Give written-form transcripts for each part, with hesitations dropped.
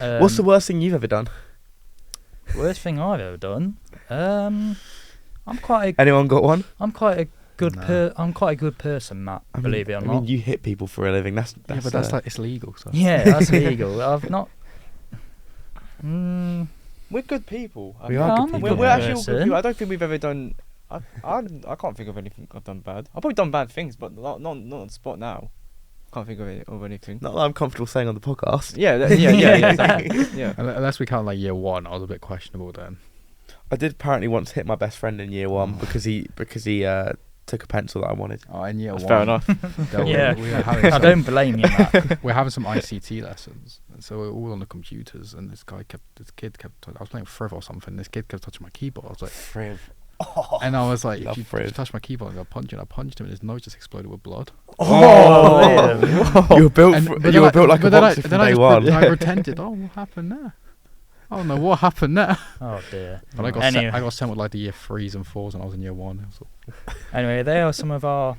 What's the worst thing you've ever done? Worst thing I've ever done? I'm quite Anyone got one? I'm quite a good No. I'm quite a good person, Matt. Believe it or I not. mean, you hit people for a living. That's Yeah, but that's like it's legal. So. Yeah, that's illegal. I've not. We're good people. We are good I'm a people. We're, good we're actually all person. good people. I don't think we've ever done. I can't think of anything I've done bad. I've probably done bad things, but not on the spot now. Can't think of anything. Not that I'm comfortable saying on the podcast. Yeah, yeah, exactly. Yeah. Unless we count like year one, I was a bit questionable then. I did apparently once hit my best friend in year one because he took a pencil that I wanted. Oh, in year That's one. fair enough. Yeah. we were having I some, don't blame you, Matt. we're having some ICT lessons, and so we're all on the computers. And this kid kept. I was playing Friv or something. This kid kept touching my keyboard. I was like, Friv. and I was like, Love if you Friv. just touch my keyboard, I punched him. I punched him, and his nose just exploded with blood. Oh, You were built. But You then were built like a then boxer then from I day just one. I pretended. Oh, what happened there? I don't know what happened there. Oh dear. But I got Anyway. I got sent with like the year 3s and 4s, and I was in year 1. It was Anyway, they are some of our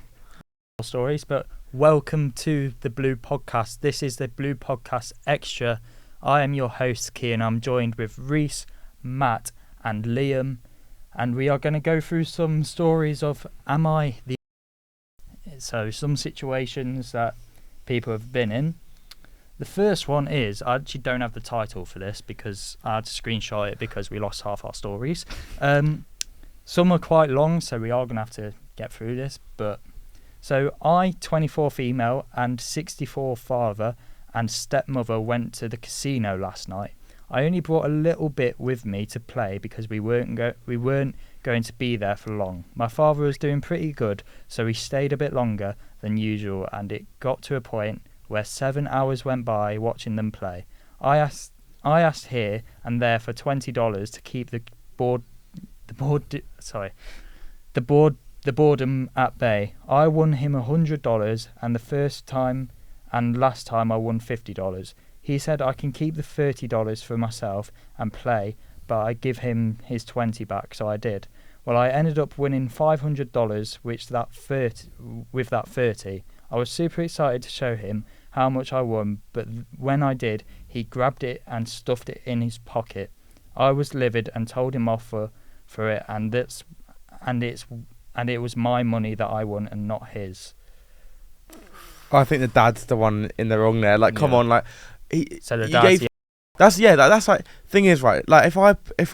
stories, but welcome to the Blue Podcast. This is the Blue Podcast Extra. I am your host, Kean. I'm joined with Reese, Matt, and Liam, and we are going to go through some stories of Am I the... So, some situations that people have been in. The first one is, I actually don't have the title for this because I had to screenshot it because we lost half our stories. Some are quite long, so we are going to have to get through this. But so I, 24 female and 64 father and stepmother, went to the casino last night. I only brought a little bit with me to play because we weren't going to be there for long. My father was doing pretty good, so he stayed a bit longer than usual, and it got to a point where 7 hours went by watching them play. I asked here and there for $20 to keep the boredom at bay. I won him $100, and the first time and last time I won $50. He said I can keep the $30 for myself and play, but I give him his 20 back, so I did. Well, I ended up winning $500, with that 30. I was super excited to show him how much I won, but when I did, he grabbed it and stuffed it in his pocket. I was livid and told him off for it, and it was my money that I won and not his. I think the dad's the one in the wrong there. Like, come Yeah. on, like So the he dad's gave- that's like thing is right. Like if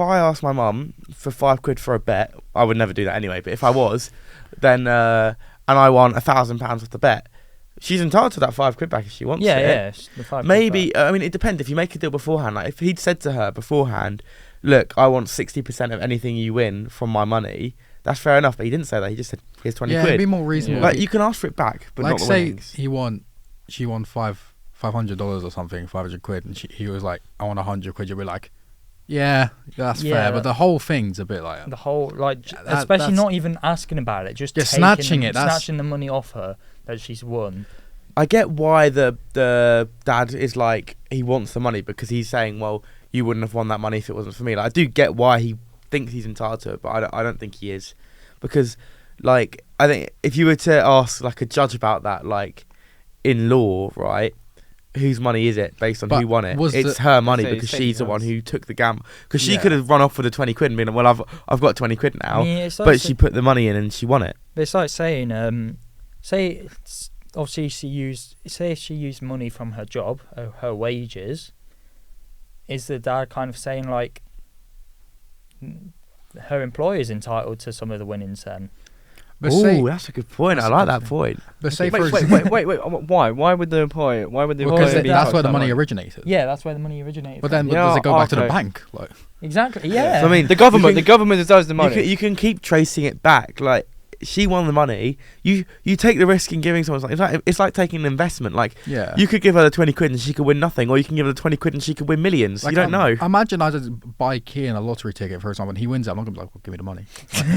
I asked my mum for £5 for a bet, I would never do that anyway. But if I was, then and I won £1,000 worth of bet, she's entitled to that £5 back if she wants it. Yeah, the £5 Maybe back. I mean it depends. If you make a deal beforehand, like if he'd said to her beforehand, "Look, I want 60% of anything you win from my money," that's fair enough. But he didn't say that. He just said, "Here's 20 yeah, it'd quid." be more reasonable. Like you can ask for it back, but like not the say winnings. she won $500 or something, 500 quid, and he was like, I want 100 quid. You'll be like, yeah, that's Yeah, fair. But the whole thing's a bit like, The whole, like, That- especially that's- not even asking about it, just Yeah, taking, snatching it, that's- snatching the money off her that she's won. I get why the dad is like he wants the money because he's saying, well, you wouldn't have won that money if it wasn't for me. Like I do get why he thinks he's entitled to it, but I don't think he is, because like I think if you were to ask like a judge about that, like in law, right, whose money is it based on But who won it? was It's the- her money Say- because say she's the one yes. who took the gamble. Because she Yeah. could have run off with the 20 quid and been like, well, I've got 20 quid now, I mean, it's like but she put the money in and she won it. it's like saying, obviously she used money from her job, her wages. Is the dad kind of saying like her employer's entitled to some of the winnings then? but say, Oh, that's a good point. I That's a like good that thing. point. but say Wait, for wait. Why? Why would the employer? Why would the because employer be that's entitled where to the that money originated. Yeah, that's where the money originated. But from. then Yeah, does it go back to the okay. bank? Like, Exactly. Yeah. So, I mean, The government does the money. You can keep tracing it back. Like she won the money. You take the risk in giving someone something. It's like taking an investment. Like yeah. you could give her the 20 quid and she could win nothing, or you can give her the 20 quid and she could win millions. Like, you don't know. Imagine I just buy Kian a lottery ticket, for example, and he wins it. I'm not gonna be like, well, give me the money.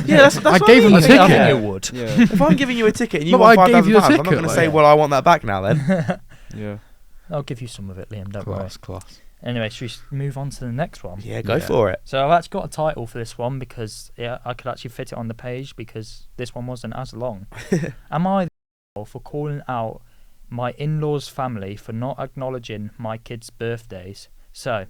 Yeah, that's I what gave him mean. the I ticket. think it would. yeah, If I'm giving you a ticket and you No, want but I gave you the £5,000, I'm not ticket, going to like- say, well, I want that back now. Then yeah. I'll give you some of it, Liam. Don't worry. Class. Anyway, should we move on to the next one? yeah, go Yeah. for it. So I've actually got a title for this one because I could actually fit it on the page because this one wasn't as long. Am I the asshole for calling out my in-laws' family for not acknowledging my kids' birthdays? So,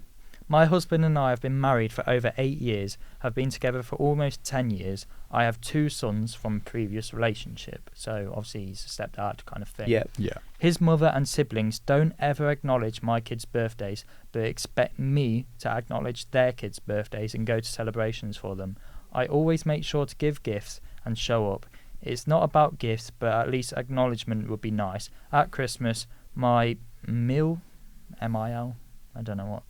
my husband and I have been married for over 8 years, have been together for almost 10 years. I have 2 sons from a previous relationship. So, obviously, he's a stepdad kind of thing. Yeah. Yeah. His mother and siblings don't ever acknowledge my kids' birthdays, but expect me to acknowledge their kids' birthdays and go to celebrations for them. I always make sure to give gifts and show up. It's not about gifts, but at least acknowledgement would be nice. At Christmas, my MIL, M-I-L, I don't know what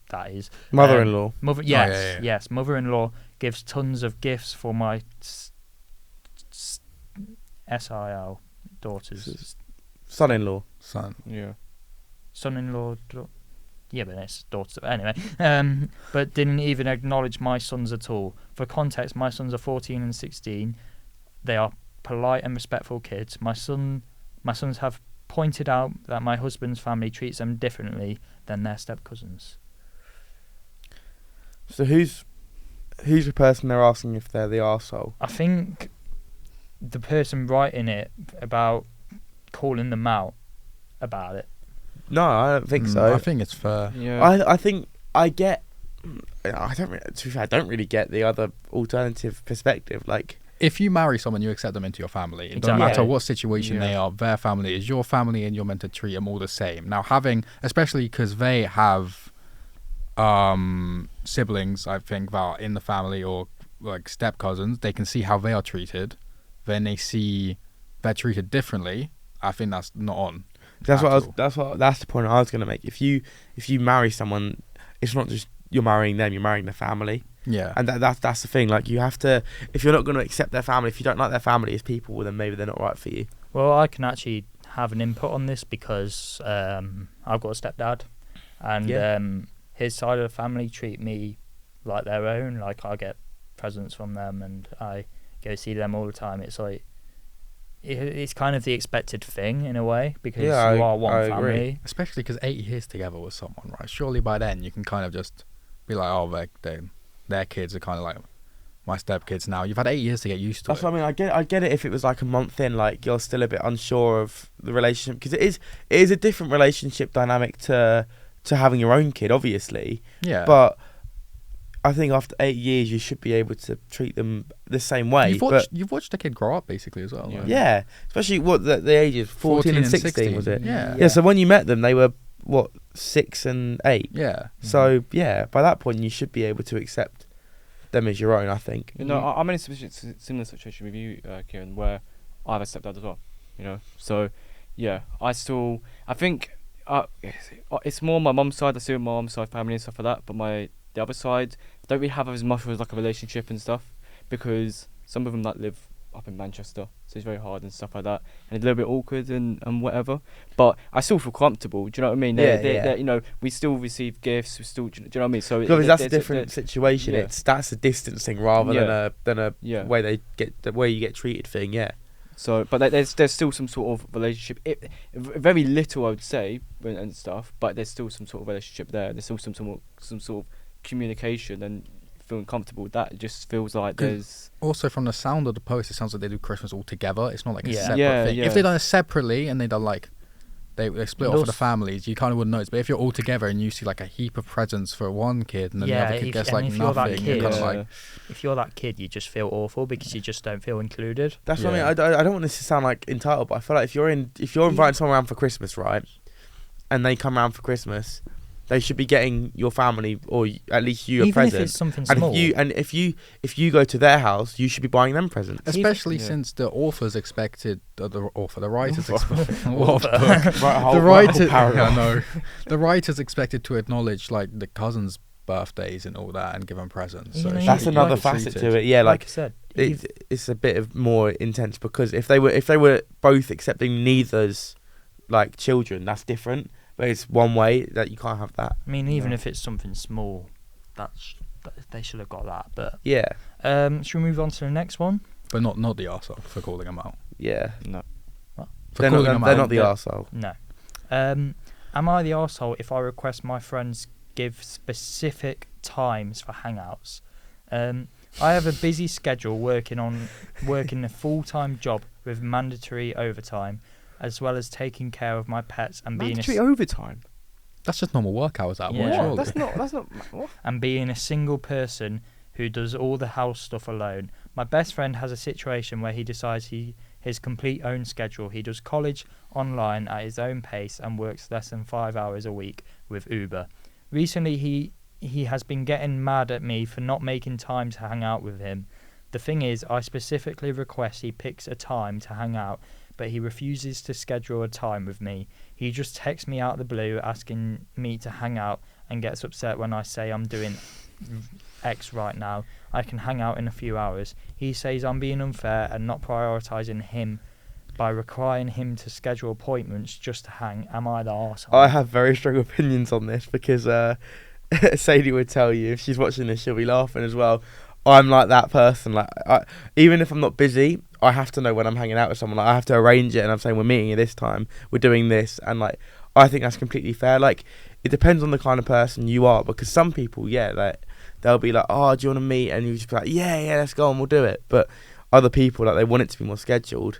that is. Mother-in-law. Yes, mother-in-law gives tons of gifts for my SIL daughters. Son-in-law. Son. Yeah. Son-in-law, yeah, but it's daughters. Anyway, but didn't even acknowledge my sons at all. For context, my sons are 14 and 16. They are polite and respectful kids. My sons have pointed out that my husband's family treats them differently than their step cousins. So who's the person they're asking if they're the arsehole? I think the person writing it about calling them out about it. No, I don't think so. I think it's fair. Yeah. I think I get. I don't. To be fair, I don't really get the other alternative perspective. Like, If you marry someone, you accept them into your family. It Exactly. doesn't matter Yeah. what situation they are. Their family is your family, and you're meant to treat them all the same. Now, especially because they have siblings, I think, that are in the family or like step cousins, they can see how they are treated. Then they see they're treated differently. I think that's not on. that's at what all. that's the point I was gonna make. If you marry someone, it's not just you're marrying them. You're marrying their family, Yeah. and that's the thing. Like, you have to. If you're not gonna accept their family, if you don't like their family as people, well, then maybe they're not right for you. Well, I can actually have an input on this because I've got a stepdad, and Yeah. his side of the family treat me like their own. Like, I get presents from them, and I go see them all the time. It's like it's kind of the expected thing in a way because Yeah, you are I one agree. family. Especially because 8 years together with someone, right? Surely by then you can kind of just be like, oh, their kids are kind of like my stepkids now. You've had 8 years to get used to That's it. what I mean. I get it if it was like a month in, like you're still a bit unsure of the relationship, because it is a different relationship dynamic to having your own kid, obviously. Yeah. But I think after 8 years, you should be able to treat them the same way. You've watched the kid grow up basically as well. Yeah. like- Yeah, especially what the ages 14 and 16 was it? Yeah. Yeah. So when you met them, they were what 6 and 8. Yeah. So yeah, by that point, you should be able to accept them as your own. I think. You know, I'm in a similar situation with you, Kieran, where I have a stepdad as well. You know, so yeah, I think it's more my mum's side. I see my mum's side family and stuff like that, but the other side don't really have as much of like a relationship and stuff, because some of them like live up in Manchester, so it's very hard and stuff like that, and it's a little bit awkward and whatever. But I still feel comfortable. Do you know what I mean? They're, you know, we still receive gifts. We still, do you know what I mean? So Because that's a different situation. yeah. That's a distancing rather than a Yeah. way you get treated thing. Yeah. So, but there's still some sort of relationship. Very little, I would say, and stuff. But there's still some sort of relationship there. There's still some sort of communication and feeling comfortable with that. It just feels like Good. there's. Also, from the sound of the post, it sounds like they do Christmas all together. It's not like a Yeah. separate Yeah, thing. yeah. If they done it separately and they done like they split off for the Also- families, you kind of wouldn't notice. But if you're all together and you see like a heap of presents for one kid and then Yeah, the other kid if- gets and like if you're that nothing, you're kid- kind of Yeah. like, If you're that kid, you just feel awful because you just don't feel included. That's what I Yeah. mean. I don't want this to sound like entitled, but I feel like if you're inviting someone around for Christmas, right, and they come around for Christmas, they should be getting your family or at least you a Even if present. it's something And small. if you go to their house, you should be buying them presents. especially Yeah. since the authors expected the writers Author. expected Right, the writers paragraph. no, the writers expected to acknowledge like the cousins' birthdays and all that and give them presents. You So know, it should That's be another like facet treated. to it. Yeah, like like I said, if- it's a bit of more intense, because if they were both accepting neither's like children, that's different. But it's one way that you can't have that. I mean, even Yeah. if it's something small, they should have got that. But Yeah, should we move on to the next one? But not the arsehole for calling them out. yeah. No. For They're calling not, them they're out. not the yeah. arsehole. No. Am I the arsehole if I request my friends give specific times for hangouts? I have a busy schedule working a full-time job with mandatory overtime, as well as taking care of my pets and being Mandatory overtime. That's just normal work hours. That Yeah. one, surely. That's not. What? And being a single person who does all the house stuff alone. My best friend has a situation where he decides his complete own schedule. He does college online at his own pace and works less than 5 hours a week with Uber. Recently, he has been getting mad at me for not making time to hang out with him. The thing is, I specifically request he picks a time to hang out, but he refuses to schedule a time with me. He just texts me out of the blue asking me to hang out and gets upset when I say I'm doing X right now. I can hang out in a few hours. He says I'm being unfair and not prioritising him by requiring him to schedule appointments just to hang. Am I the arsehole? I have very strong opinions on this because Sadie would tell you, if she's watching this, she'll be laughing as well. I'm like that person. Like, even if I'm not busy, I have to know when I'm hanging out with someone. Like, I have to arrange it, and I'm saying we're meeting at this time, we're doing this, and like I think that's completely fair. Like, it depends on the kind of person you are, because some people, yeah, like they'll be like, oh, do you want to meet? And you just be like, yeah, let's go and we'll do it. But other people, like, they want it to be more scheduled.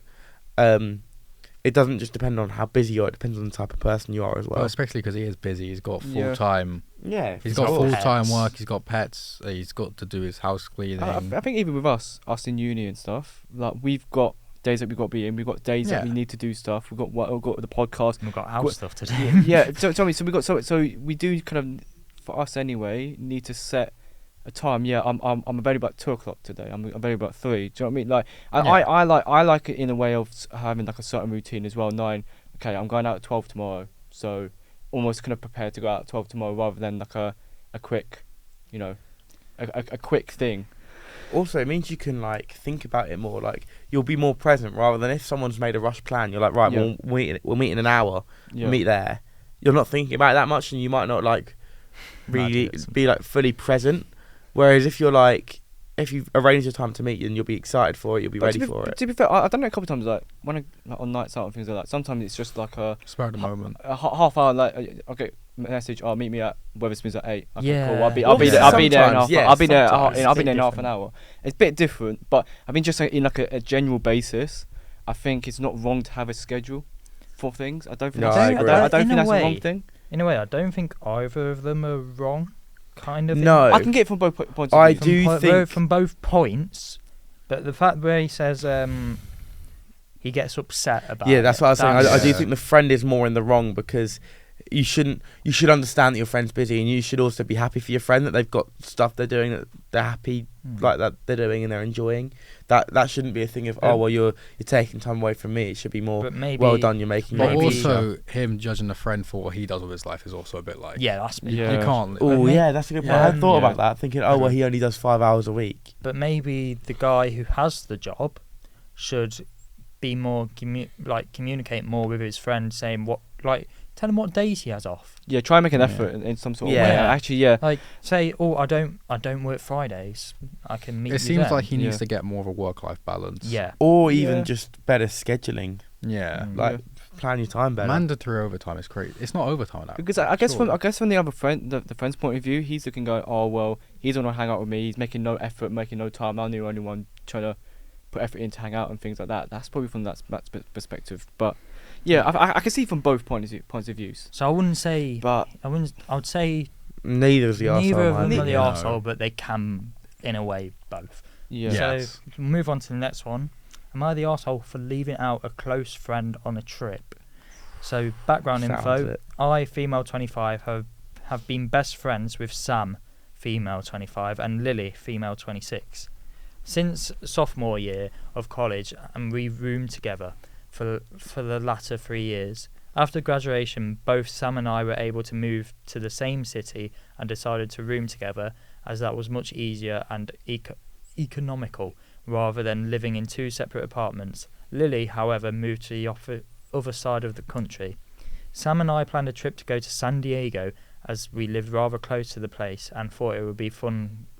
It doesn't just depend on how busy you are. It depends on the type of person you are as well. Well, especially because he is busy. He's got Yeah. full-time. Yeah, He's got got full-time pets. work. He's got pets. He's got to do his house cleaning. I think even with us in uni and stuff, like we've got days that we've got to be in. We've got days that Yeah. we need to do stuff. We've got the podcast. We've got house What- stuff to do. Yeah. So we got so we do kind of, for us anyway, need to set a time. Yeah, I'm available at 2:00 today. I'm available at 3. Do you know what I mean? Like I like it in a way of having like a certain routine as well. 9. Okay, I'm going out at 12 tomorrow. So almost kind of prepared to go out at 12 tomorrow rather than like a quick, you know, a quick thing. Also, it means you can like think about it more. Like, you'll be more present rather than if someone's made a rush plan. You're like, right, Yeah. we'll meet in an hour. Yeah. We'll meet there. You're not thinking about it that much, and you might not like really Imagine it's- be like fully present. Whereas if you're like, if you've arranged your time to meet, and you'll be excited for it, you'll be But ready for it. To be fair, I've done it a couple of times. Like when like on nights out and things like that. Sometimes it's just like a Spur of the moment. half hour. Like okay, message. Oh, meet me at Wetherspoons at 8. Okay, Yeah. cool. I'll be Well, there. yeah, I'll be there in sometimes, half. yeah, I'll be there. sometimes. I'll be It's there in a bit half an hour. It's a bit different, but I mean, just like in like a general basis, I think it's not wrong to have a schedule for things. I don't think. No, that's, I I agree. don't, I don't In think a that's a wrong way- thing. In a way, I don't think either of them are wrong. Kind of. No, I can get it from both points of I view. do think- from both points, but the fact where he says he gets upset about Yeah, that's what I was saying. I do Yeah. think the friend is more in the wrong, because you should understand that your friend's busy, and you should also be happy for your friend that they've got stuff they're doing that they're happy like that they're doing and they're enjoying. That shouldn't be a thing of, oh well, you're taking time away from me. It should be more, But maybe well done, you're making But your Maybe- also, him judging a friend for what he does with his life is also a bit like. Yeah, that's Yeah. You can't. Oh But yeah, that's a good point. I yeah, hadn't thought yeah. about that. Thinking, oh well, he only does 5 hours a week. But maybe the guy who has the job should be more communicate more with his friend, saying tell him what days he has off. Yeah, try and make an Yeah. effort in some sort Yeah. of way. Actually, yeah. Like say, oh, I don't work Fridays. I can meet. It you seems then." like he needs Yeah. to get more of a work-life balance. Yeah. Or even Yeah. just better scheduling. Yeah. Mm. Like, plan your time better. Mandatory overtime is crazy. It's not overtime now. Because I guess surely. from the other friend, the friend's point of view, he's looking going, oh well, he's gonna hang out with me. He's making no effort, making no time. I'm the only one trying to put effort in to hang out and things like that. That's probably from that perspective. But yeah, I can see from both points of views. So I wouldn't say. But I would say Neither's the neither arsehole, of them man. are the No. arsehole, but they can, in a way, both. yeah, Yeah. So we'll move on to the next one. Am I the arsehole for leaving out a close friend on a trip? So background Sounds info. it. I, female 25, have been best friends with Sam, female 25, and Lily, female 26, since sophomore year of college, and we roomed together for the latter 3 years. After graduation, both Sam and I were able to move to the same city and decided to room together, as that was much easier and economical rather than living in 2 separate apartments. Lily, however, moved to the other side of the country. Sam and I planned a trip to go to San Diego, as we lived rather close to the place and thought it would be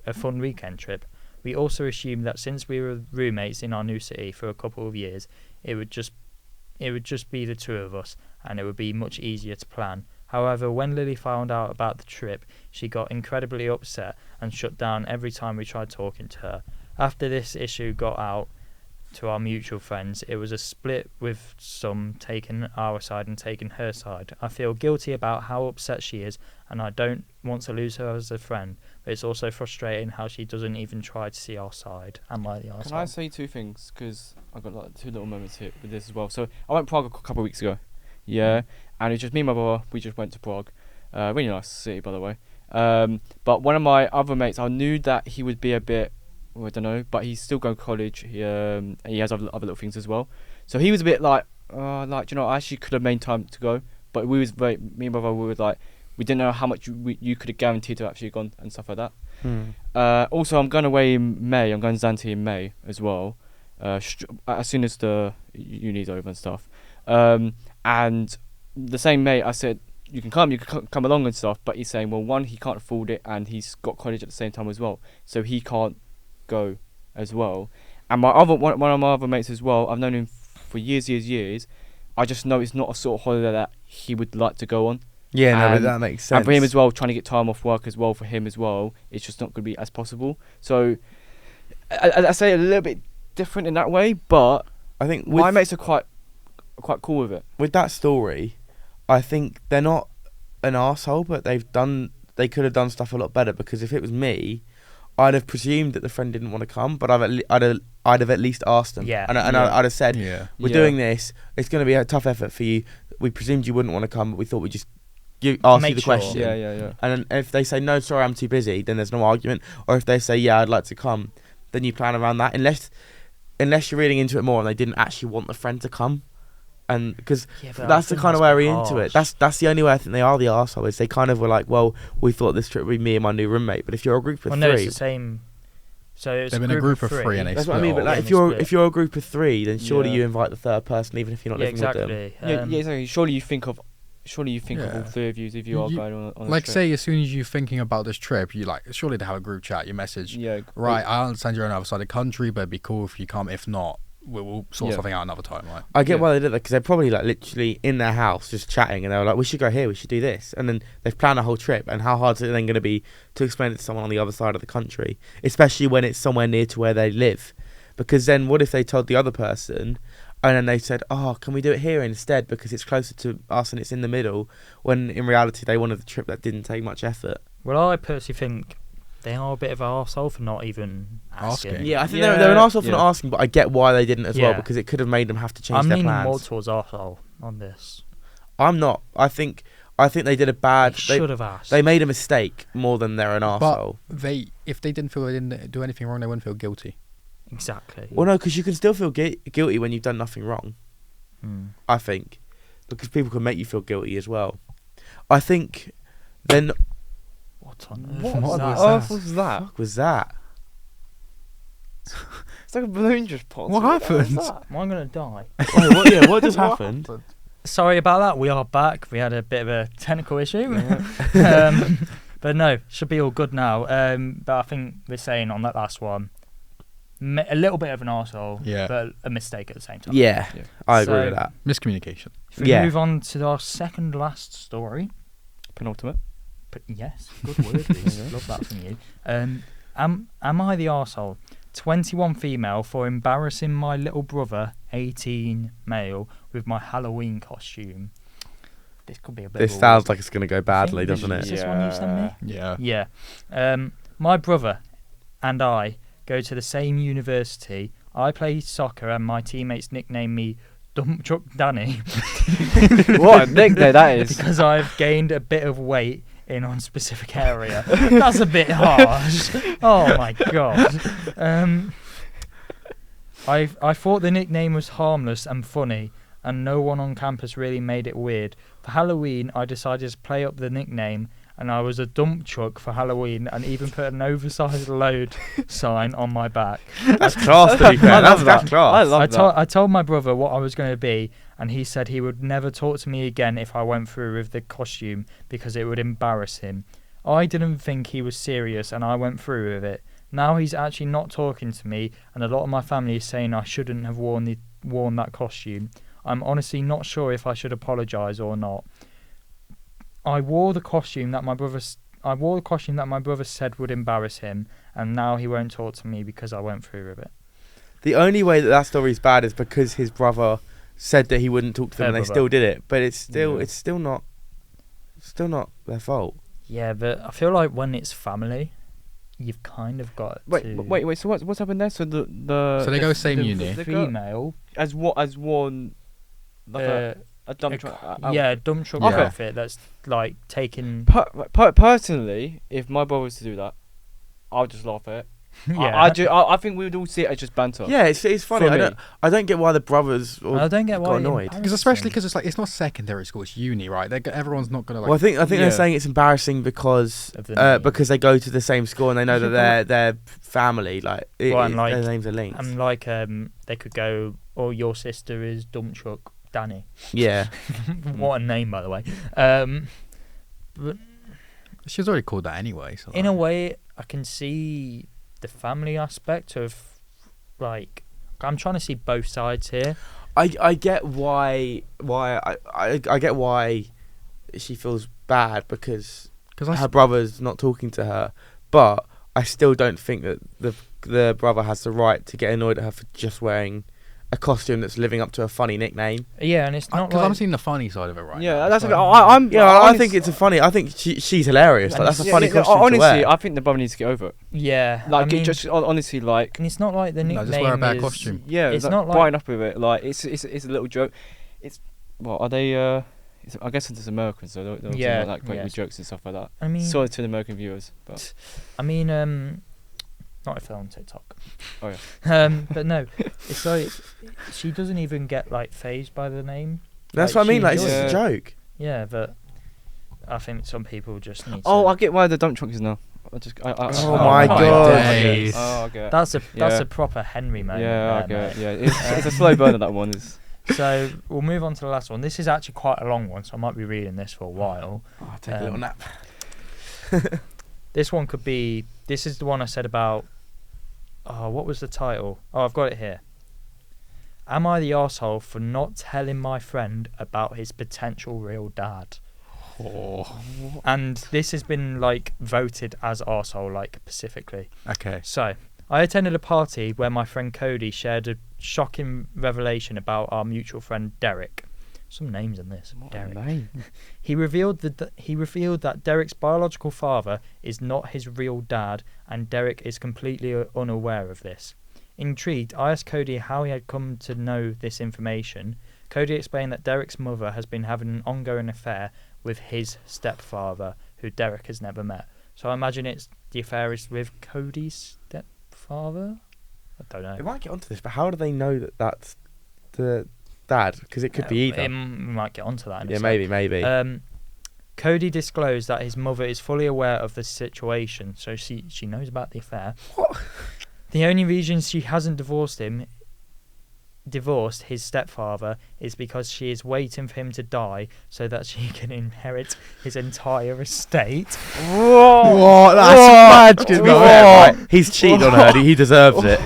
a fun weekend trip. We also assumed that since we were roommates in our new city for a couple of years, it would just be the 2 of us, and it would be much easier to plan. However, when Lily found out about the trip, she got incredibly upset and shut down every time we tried talking to her. After this issue got out, to our mutual friends. It was a split with some taking our side and taking her side. I feel guilty about how upset she is, and I don't want to lose her as a friend, but it's also frustrating how she doesn't even try to see our side. Am I the arsehole? Can I say two things? Because I've got like two little moments here with this as well. So I went to Prague a couple of weeks ago. Yeah, and it was just me and my brother. We just went to Prague. Really nice city, by the way. But one of my other mates, I knew that he would be a bit, well, I don't know, but he's still going to college. He has other little things as well. So he was a bit like, I actually could have made time to go. But me and my brother, we were like, we didn't know how much you could have guaranteed to actually gone and stuff like that. Also, I'm going away in May. I'm going to Zante in May as well. As soon as the uni's over and stuff. And the same mate, I said, you can come along and stuff, but he's saying, well, one, he can't afford it, and he's got college at the same time as well, so he can't go as well. And one of my other mates as well, I've known him for years. I just know it's not a sort of holiday that he would like to go on. Yeah, no, but that makes sense. And for him as well, trying to get time off work as well, for him as well, it's just not going to be as possible. So I say a little bit different in that way, but I think my mates are quite cool with it. With that story, I think they're not an arsehole, but they could have done stuff a lot better, because if it was me, I'd have presumed that the friend didn't want to come, but I'd have at least asked them. Yeah. And I'd have said, we're doing this, it's going to be a tough effort for you. We presumed you wouldn't want to come, but we thought we'd just ask you the question. Yeah. And if they say, no, sorry, I'm too busy, then there's no argument. Or if they say, yeah, I'd like to come, then you plan around that. Unless you're reading into it more and they didn't actually want the friend to come. And because that's the kind of way I read into it. That's the only way I think they are the arsehole, is they kind of were like, well, we thought this trip would be me and my new roommate. But if you're a group of three... no, it's the same. So it's they've been a group of three and they That's split what I mean, but off. like, if you're a group of three, then surely you invite the third person, even if you're not living with them. Exactly. Surely you think of all three of you if you are going on a like trip. say as soon as you're thinking about this trip, you like surely to have a group chat, you message, right, I understand you're on the other side of the country, but it'd be cool if you come. If not, we'll sort something out another time. Right? I get why they did that, because they're probably like literally in their house just chatting, and they were like, we should go here, we should do this, and then they've planned a whole trip. And how hard is it then going to be to explain it to someone on the other side of the country, especially when it's somewhere near to where they live? Because then what if they told the other person and then they said, oh, can we do it here instead because it's closer to us and it's in the middle, when in reality they wanted a trip that didn't take much effort? Well, I personally think they are a bit of an arsehole for not even asking. Yeah, I think they're an arsehole for not asking, but I get why they didn't as well, because it could have made them have to change their plans. I'm leaning more towards arsehole on this. I'm not. I think they did a bad... They should have asked. They made a mistake more than they're an arsehole. But if they didn't feel they didn't do anything wrong, they wouldn't feel guilty. Exactly. Well, no, because you can still feel guilty when you've done nothing wrong. I think, because people can make you feel guilty as well. I think then. What on earth? What was that? What was that? It's like a balloon just popped. What happened? Am I gonna die? Wait, what just happened? Sorry about that. We are back. We had a bit of a technical issue. But no, should be all good now. But I think we're saying on that last one, a little bit of an arsehole, but a mistake at the same time. Yeah. I agree with that. Miscommunication. If we move on to our second last story. Penultimate. Yes, good word. Love that from you. Am I the arsehole? 21 female for embarrassing my little brother, 18 male, with my Halloween costume. This could be a bit. This sounds like it's going to go badly, doesn't it? Is this one you sent me? Yeah. Yeah. My brother and I go to the same university. I play soccer and my teammates nickname me Dump Truck Danny. What a nickname that is. Because I've gained a bit of weight in one specific area. That's a bit harsh. Oh my god. I thought the nickname was harmless and funny, and no one on campus really made it weird. For Halloween, I decided to play up the nickname, and I was a dump truck for Halloween, and even put an oversized load sign on my back. That's class, to be fair. That's class. I love that. I told my brother what I was going to be, and he said he would never talk to me again if I went through with the costume because it would embarrass him. I didn't think he was serious, and I went through with it. Now he's actually not talking to me, and a lot of my family is saying I shouldn't have worn that costume. I'm honestly not sure if I should apologise or not. I wore the costume that my brother said would embarrass him, and now he won't talk to me because I went through with it. The only way that story's bad is because his brother said that he wouldn't talk to them, and they Brother. still did it. But it's Yeah. still not their fault. Yeah, but I feel like when it's family, you've kind of got to Wait. So what's happened there? So So they go same uni. They go female. as one like a dump truck. Yeah, dump truck Okay. outfit that's like taking. Personally, if my brother was to do that, I'll just laugh at it. Yeah, I think we would all see it as just banter. Yeah, it's funny. For me. I don't get why the brothers. I don't get why got it annoyed. Because especially because it's like it's not secondary school, it's uni, right? Everyone's not gonna like. Well, I think Yeah. they're saying it's embarrassing because Of the name. because they go to the same school and they know that they're family. Like, Well, and like- their names are linked. And like they could go, oh, your sister is dump truck Danny. Yeah, What a name, by the way. But She was already called that anyway. So in a like- way, I can see the family aspect of like. I'm trying to see both sides here. I get why I get why she feels bad because I her brother's not talking to her, but I still don't think that the brother has the right to get annoyed at her for just wearing a costume that's living up to a funny nickname. Yeah, and it's not because like I'm seeing the funny side of it right Yeah, now. that's. It's like- I'm. Yeah, I honest- think it's a funny. I think she's hilarious. Like, that's a Yeah, funny costume honestly, to wear. I think the brother needs to get over it. yeah. Like, I mean, honestly, like. and it's not like the No, nickname just wear a bad is, costume. Yeah, It's like, not like- brighten up with it. Like it's a little joke. It's are they? I guess it's Americans, so they're Yeah, not that great yes. with jokes and stuff like that. I mean, Sorry to the American viewers, but I mean, not if they're on TikTok. Oh, yeah. But no, it's like she doesn't even get like phased by the name. That's like, what I mean. she Like, it's enjoys just a Yeah. joke. Yeah, but I think some people just need. oh, to, I get why the dump truck is now. Oh Oh my my god. days. Oh, I get. that's Yeah. a proper Henry moment. Yeah, I there, get. mate. Yeah, it's a slow burner. That one is. So we'll move on to the last one. This is actually quite a long one, so I might be reading this for a while. Oh, I'll take a little nap. This one could be. This is the one I said about. Oh, what was the title? Oh, I've got it here. Am I the arsehole for not telling my friend about his potential real dad? Oh. And this has been like voted as arsehole, like specifically. Okay. So, I attended a party where my friend Cody shared a shocking revelation about our mutual friend Derek. Some names in this. Derek. He revealed that Derek's biological father is not his real dad, and Derek is completely unaware of this. Intrigued, I asked Cody how he had come to know this information. Cody explained that Derek's mother has been having an ongoing affair with his stepfather, who Derek has never met. So I imagine the affair is with Cody's stepfather? I don't know. We might get onto this, but how do they know that that's the dad? Because it could be either. We might get onto that in a Yeah, sec. maybe. Cody disclosed that his mother is fully aware of the situation, so she knows about the affair. What? The only reason she hasn't divorced his stepfather is because she is waiting for him to die so that she can inherit his entire estate. What? That's mad. Right, he's cheated on her. He deserves it.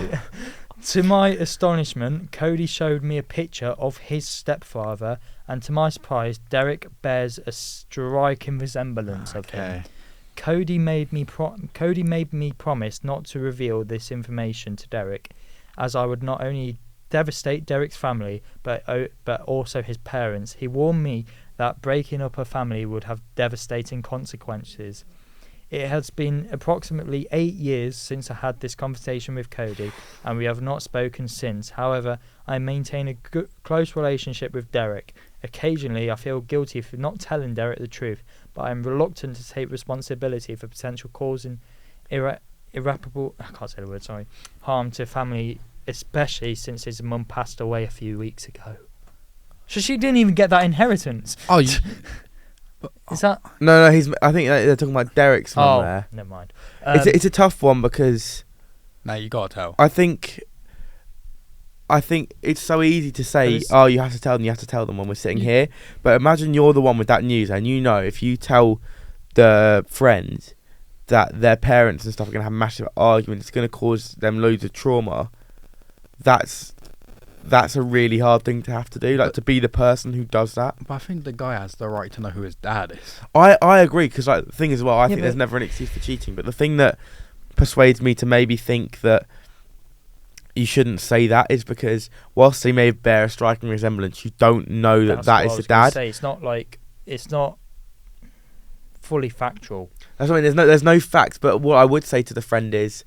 To my astonishment, Cody showed me a picture of his stepfather, and to my surprise, Derek bears a striking resemblance of him. Okay. Cody made me promise not to reveal this information to Derek, as I would not only devastate Derek's family but also his parents. He warned me that breaking up a family would have devastating consequences. It has been approximately 8 years since I had this conversation with Cody, and we have not spoken since. However, I maintain a close relationship with Derek. Occasionally, I feel guilty for not telling Derek the truth, but I am reluctant to take responsibility for potential causing irreparable harm to family, especially since his mum passed away a few weeks ago. So she didn't even get that inheritance. Oh, Is that? No, I think they're talking about Derek's mum there. Never mind. It's a tough one because no, you gotta tell. I think it's so easy to say, it's- oh, you have to tell them when we're sitting here. But imagine you're the one with that news, and you know if you tell the friend that their parents and stuff are going to have massive arguments, it's going to cause them loads of trauma. That's a really hard thing to have to do, like to be the person who does that. But I think the guy has the right to know who his dad is. I agree, because like the thing as well, I think but- there's never an excuse for cheating. But the thing that persuades me to maybe think that you shouldn't say that is because whilst they may bear a striking resemblance, you don't know that That's that what I is the was gonna dad. say. It's not fully factual. That's what I mean. There's no facts, but what I would say to the friend is,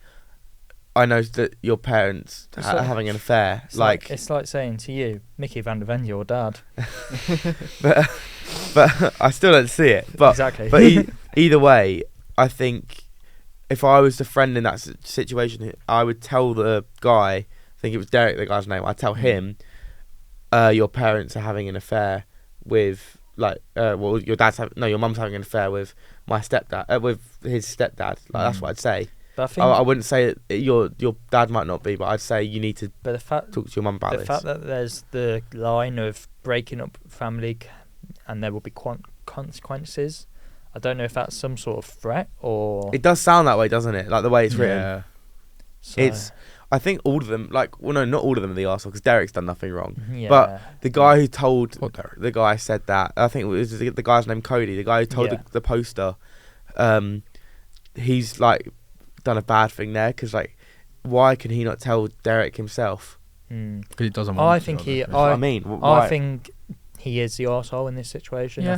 I know that your parents It's are like- having an affair. It's like saying to you, Mickey Van der Ven, your dad. but I still don't see it. But Exactly. but either way, I think if I was the friend in that situation, I would tell the guy. I think it was Derek, the guy's name. I'd tell him, your parents are having an affair with your mum's having an affair with my stepdad, with his stepdad. That's what I'd say. But I think, I wouldn't say your dad might not be, but I'd say you need to but the fact talk to your mum about this. fact that there's the line of breaking up family and there will be consequences, I don't know if that's some sort of threat or. It does sound that way, doesn't it? Like the way it's written. Yeah. So, It's. I think all of them, not all of them are the arsehole because Derek's done nothing wrong. yeah. but the guy who told Poor Derek. the guy said that, I think it was the guy's name Cody, the guy who told Yeah. the poster, he's like done a bad thing there because like, why can he not tell Derek himself? Because he doesn't want I to, think he. That's what I mean. I Why? think he is the arsehole in this situation. Yeah.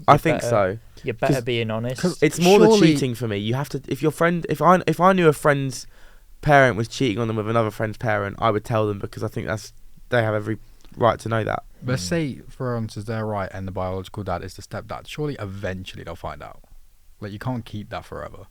I think. so. You're better 'Cause- being honest. 'cause It's more the Surely- cheating for me. You have to, if your friend, if I knew a friend's parent was cheating on them with another friend's parent, I would tell them because I think they have every right to know that. But say, for instance, they're right and the biological dad is the stepdad. Surely, eventually they'll find out. Like, you can't keep that forever.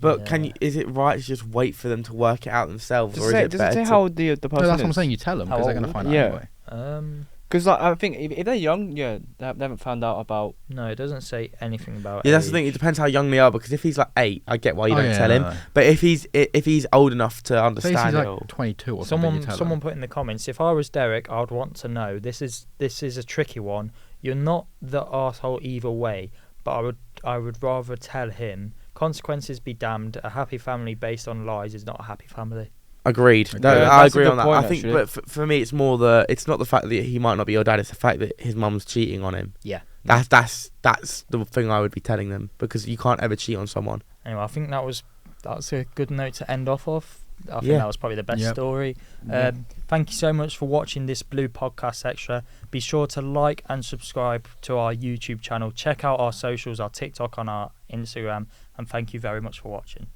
But Yeah. is it right to just wait for them to work it out themselves, Does or it say, is it does it better say to- how old the person No, that's what I'm is? saying. You tell them How because they're going to old? find out Yeah. anyway. Because like, I think if they're young, they haven't found out about. No, it doesn't say anything about. Yeah, that's the thing. It age. depends how young they are. Because if he's like 8, I get why you Oh, don't yeah, tell him. no. But if he's old enough to Say understand he's it all, like 22 or something. You tell Someone them. put in the comments. If I was Derek, I'd want to know. This is a tricky one. You're not the arsehole either way, but I would rather tell him. Consequences be damned. A happy family based on lies is not a happy family. agreed. Okay. No, Yeah, I that's a agree good on that. point, I think, actually. but for me, it's more it's not the fact that he might not be your dad. It's the fact that his mum's cheating on him. Yeah. That's the thing I would be telling them because you can't ever cheat on someone. Anyway, I think that's a good note to end off of. I think Yeah. that was probably the best Yep. story. Yeah. Thank you so much for watching this Blue Podcast Extra. Be sure to like and subscribe to our YouTube channel. Check out our socials, our TikTok, on our Instagram, and thank you very much for watching.